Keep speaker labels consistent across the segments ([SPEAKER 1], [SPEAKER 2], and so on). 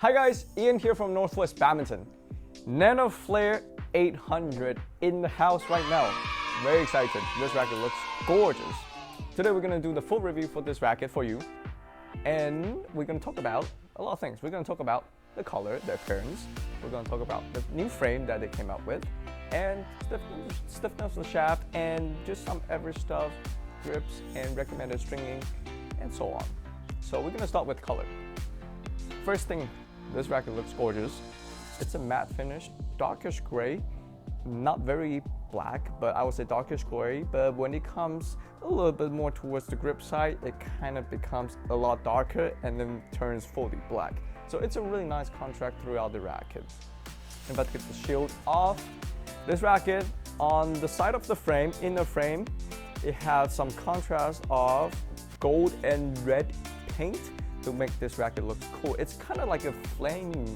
[SPEAKER 1] Hi guys, Ian here from Northwest Badminton. Nanoflare 800 in the house right now. Very excited. This racket looks gorgeous. Today we're going to do the full review for this racket for you. And we're going to talk about a lot of things. We're going to talk about the color, the appearance. We're going to talk about the new frame that they came out with. And stiffness of the shaft and just some average stuff, grips and recommended stringing and so on. So we're going to start with color. First thing, this racket looks gorgeous. It's a matte finish, darkish gray, not very black, but I would say darkish gray. But when it comes a little bit more towards the grip side, it kind of becomes a lot darker and then turns fully black. So it's a really nice contrast throughout the racket. If I get the shield off, this racket on the side of the frame, inner frame, it has some contrast of gold and red paint to make this racket look cool. It's kind of like a flame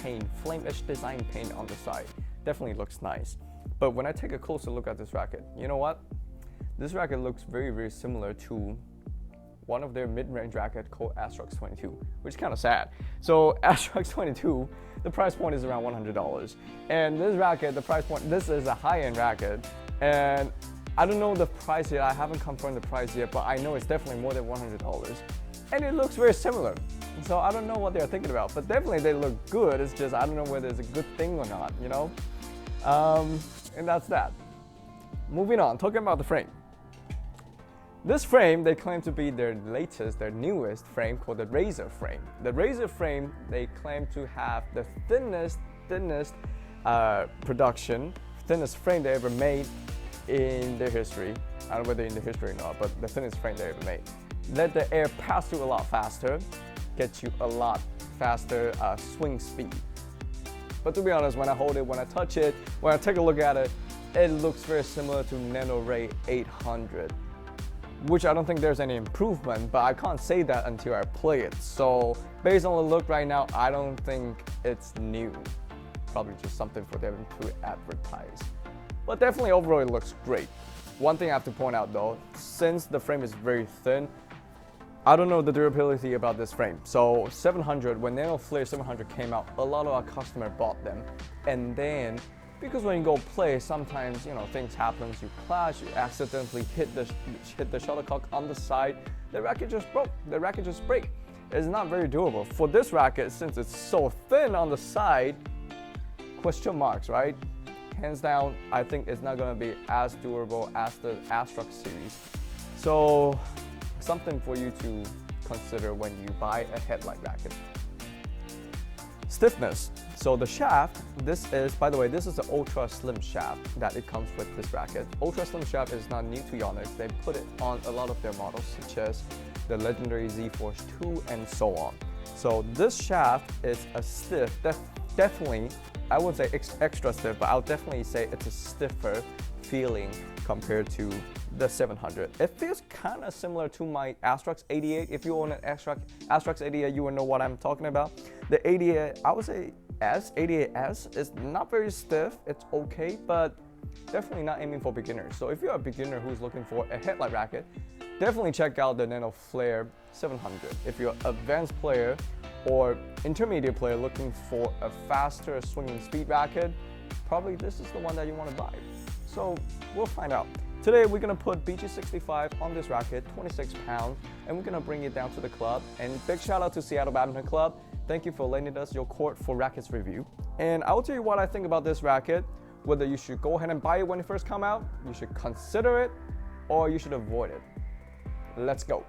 [SPEAKER 1] paint, flame-ish design paint on the side. Definitely looks nice. But when I take a closer look at this racket, you know what? This racket looks very, very similar to one of their mid-range racket called approx 22, which is kind of sad. So approx 22, the price point is around $100. And this racket, the price point, this is a high-end racket. And I don't know the price yet, I haven't confirmed the price yet, but I know it's definitely more than $100. And it looks very similar. So I don't know what they're thinking about, but definitely they look good. It's just, I don't know whether it's a good thing or not, you know? And that's that. Moving on, talking about the frame. This frame, they claim to be their latest, their newest frame called the Razor frame. The Razor frame, they claim to have the thinnest thinnest frame they ever made in their history. I don't know whether in the history or not, but the thinnest frame they ever made. Let the air pass through a lot faster, get you a lot faster swing speed. But to be honest, when I hold it, when I touch it, when I take a look at it, it looks very similar to Nanoflare 800, which I don't think there's any improvement, but I can't say that until I play it. So based on the look right now, I don't think it's new. Probably just something for them to advertise. But definitely overall it looks great. One thing I have to point out though, since the frame is very thin, I don't know the durability about this frame. So 700, when Nanoflare 700 came out, a lot of our customers bought them. And then, because when you go play, sometimes, you know, things happen, you clash, you accidentally hit the shuttlecock on the side, the racket just broke, the racket just break. It's not very durable. For this racket, since it's so thin on the side, question marks, right? Hands down, I think it's not gonna be as durable as the approx series. So, something for you to consider when you buy a headlight racket. Stiffness. So the shaft, this is, by the way, this is the ultra slim shaft that it comes with this racket. Ultra slim shaft is not new to Yonex. They put it on a lot of their models, such as the legendary Z-Force 2 and so on. So this shaft is a stiff, definitely, I would say extra stiff, but I'll definitely say it's a stiffer feeling compared to the 700. It feels kind of similar to my approx 88. If you own an approx 88, you will know what I'm talking about. The 88, I would say 88S is not very stiff. It's okay, but definitely not aiming for beginners. So if you're a beginner who's looking for a headlight racket, definitely check out the Nanoflare 700. If you're an advanced player or intermediate player looking for a faster swinging speed racket, probably this is the one that you want to buy. So we'll find out. Today we're gonna put BG65 on this racket, 26 pounds, and we're gonna bring it down to the club. And big shout out to Seattle Badminton Club. Thank you for lending us your court for rackets review. And I will tell you what I think about this racket, whether you should go ahead and buy it when it first come out, you should consider it, or you should avoid it. Let's go.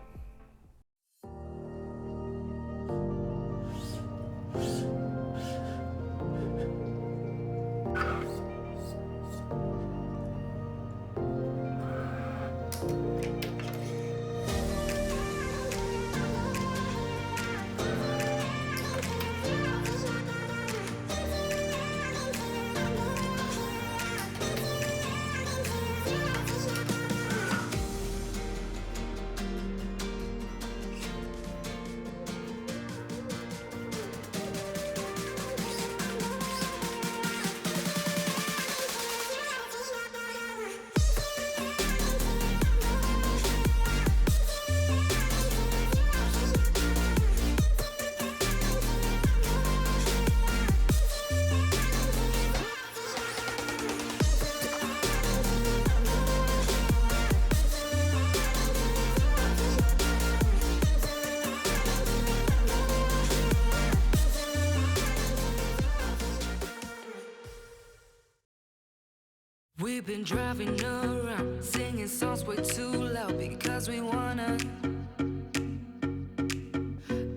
[SPEAKER 2] We've been driving around, singing songs way too loud because we wanna.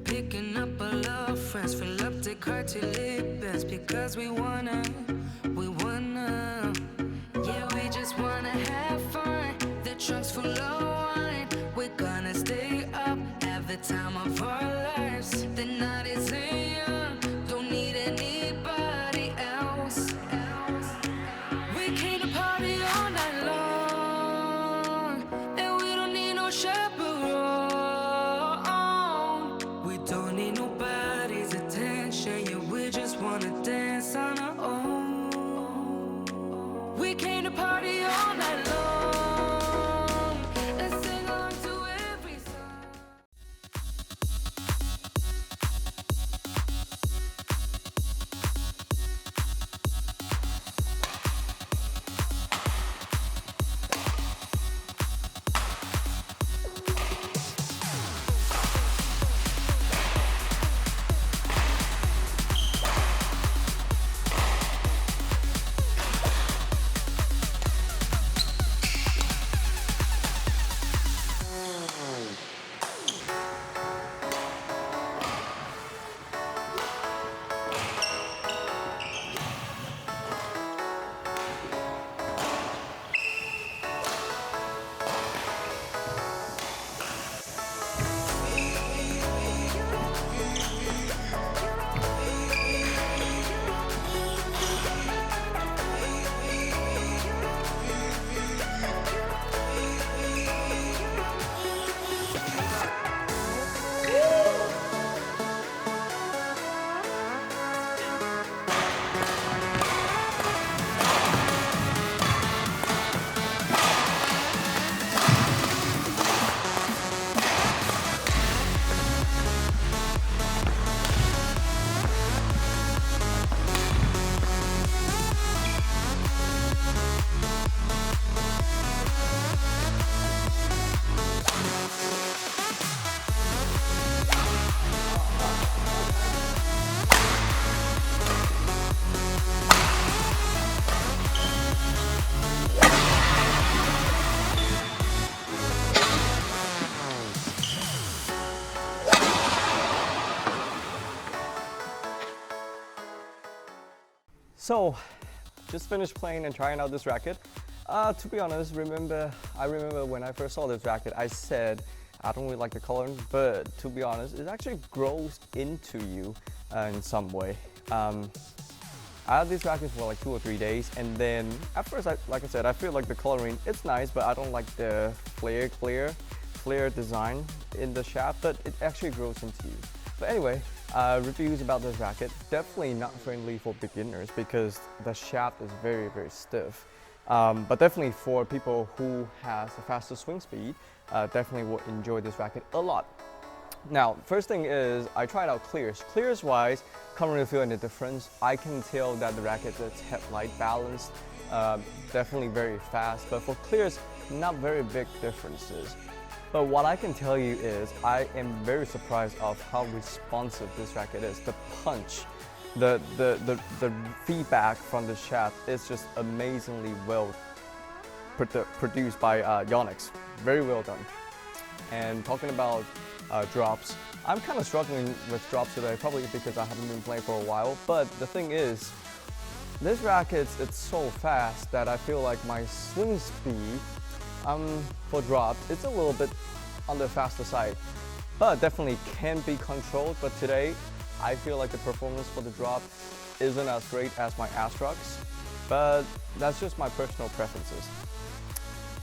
[SPEAKER 2] Picking up all our friends, fill up the car till it bends because we wanna. Yeah, we just wanna have fun. The trunk's full of wine. We're gonna stay up, have the time of our lives. The night is young, don't need anybody else. We came to party all night long, and we don't need no chaperone. We don't need nobody's attention, yeah, we just wanna dance on our own. We came to party all night long and sing along to every song.
[SPEAKER 1] So, just finished playing and trying out this racket. To be honest, I remember when I first saw this racket, I said I don't really like the coloring, but to be honest, it actually grows into you in some way. I had these rackets for like 2 or 3 days, and then at first, like I said, I feel like the coloring, it's nice, but I don't like the flare design in the shaft, but it actually grows into you. But anyway, reviews about this racket, definitely not friendly for beginners because the shaft is very, very stiff. But definitely for people who has a faster swing speed, definitely will enjoy this racket a lot. Now, first thing is I tried out clears. Clears wise, can't really feel any difference. I can tell that the racket is headlight balanced, definitely very fast, but for clears, not very big differences. But what I can tell you is I am very surprised of how responsive this racket is. The punch, the feedback from the shaft is just amazingly well produced by Yonex. Very well done. And talking about drops, I'm kind of struggling with drops today, probably because I haven't been playing for a while. But the thing is, this racket, it's so fast that I feel like my swing speed for drops, it's a little bit on the faster side, but definitely can be controlled. But today, I feel like the performance for the drop isn't as great as my Astrox, but that's just my personal preferences.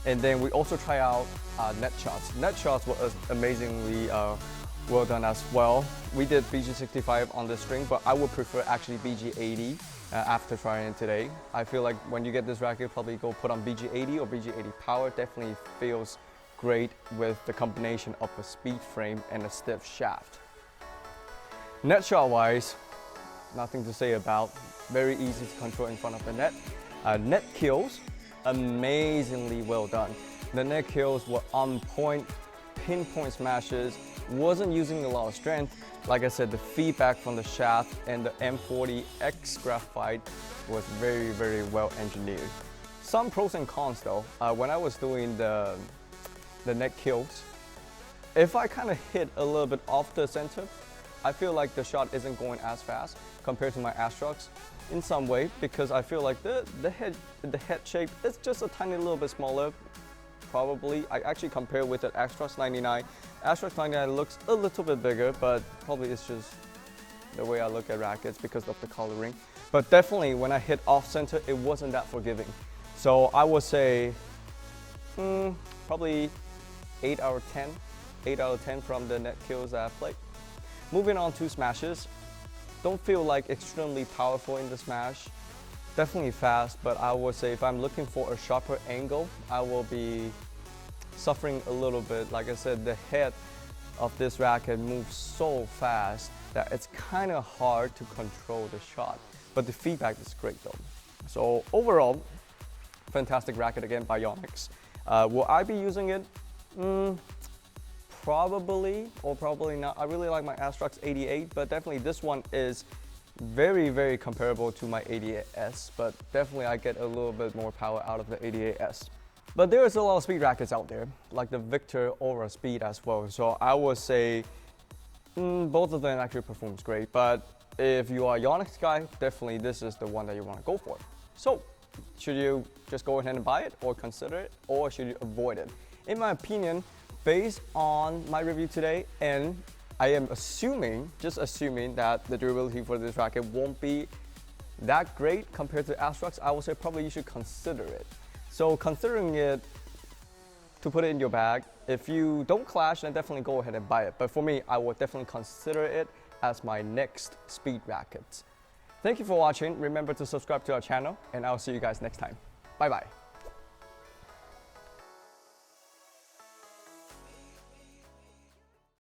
[SPEAKER 1] And then we also try out net shots. Net shots were amazingly well done as well. We did BG65 on the string, but I would prefer actually BG80 after trying it today. I feel like when you get this racket, probably go put on BG80 or BG80 Power. Definitely feels great with the combination of a speed frame and a stiff shaft. Net shot wise, nothing to say about. Very easy to control in front of the net. Net kills, amazingly well done. The net kills were on point, pinpoint smashes, wasn't using a lot of strength. Like I said, the feedback from the shaft and the M40X graphite was very, very well engineered. some pros and cons though. When I was doing the net kills, if I kind of hit a little bit off the center, I feel like the shot isn't going as fast compared to my Astrox in some way, because I feel like the head shape is just a tiny little bit smaller. Probably, I actually compare with the Astrox 99. Astrox 99 looks a little bit bigger, but probably it's just the way I look at rackets because of the coloring. But definitely when I hit off center, it wasn't that forgiving. So I would say probably 8 out of 10. 8 out of 10 from the net kills that I've played. Moving on to smashes. Don't feel like extremely powerful in the smash. Definitely fast, but I would say if I'm looking for a sharper angle, I will be suffering a little bit. Like I said, the head of this racket moves so fast that it's kind of hard to control the shot. But the feedback is great though. So overall, fantastic racket again by Yonex. Will I be using it? Probably or probably not. I really like my Astrox 88, but definitely this one is very, very comparable to my 88S, but definitely I get a little bit more power out of the 88S. But there is a lot of speed rackets out there, like the Victor Aura Speed as well. So I would say both of them actually performs great, but if you are a Yonex guy, definitely this is the one that you want to go for. So should you just go ahead and buy it or consider it, or should you avoid it? In my opinion, based on my review today, and I am just assuming that the durability for this racket won't be that great compared to Astrox, I would say probably you should consider it. So considering it to put it in your bag, if you don't clash, then definitely go ahead and buy it. But for me, I would definitely consider it as my next speed racket. Thank you for watching. Remember to subscribe to our channel, and I'll see you guys next time. Bye bye.